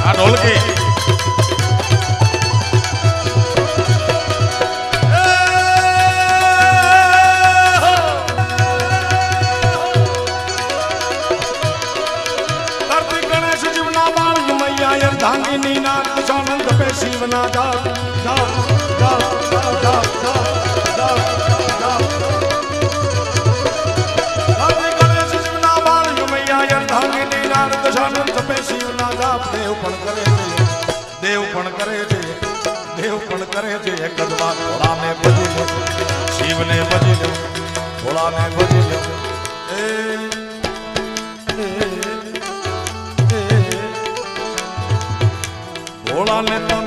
આ ઢોલકી ધાંગીની નાથ સાનંદ પે શિવના જાપ જાપ જાપ જાપ જાપ જાપ હરે ગણેશ શિવના બાળ યુમૈયા ધાંગીની નાથ સાનંદ પે શિવના જાપ દેવ પણ કરે છે દેવ પણ કરે છે દેવ પણ કરે છે એક જ વાત ભોળાને ભજી લો શિવને ભજી લો ભોળાને ભજી લો ભોળાને તો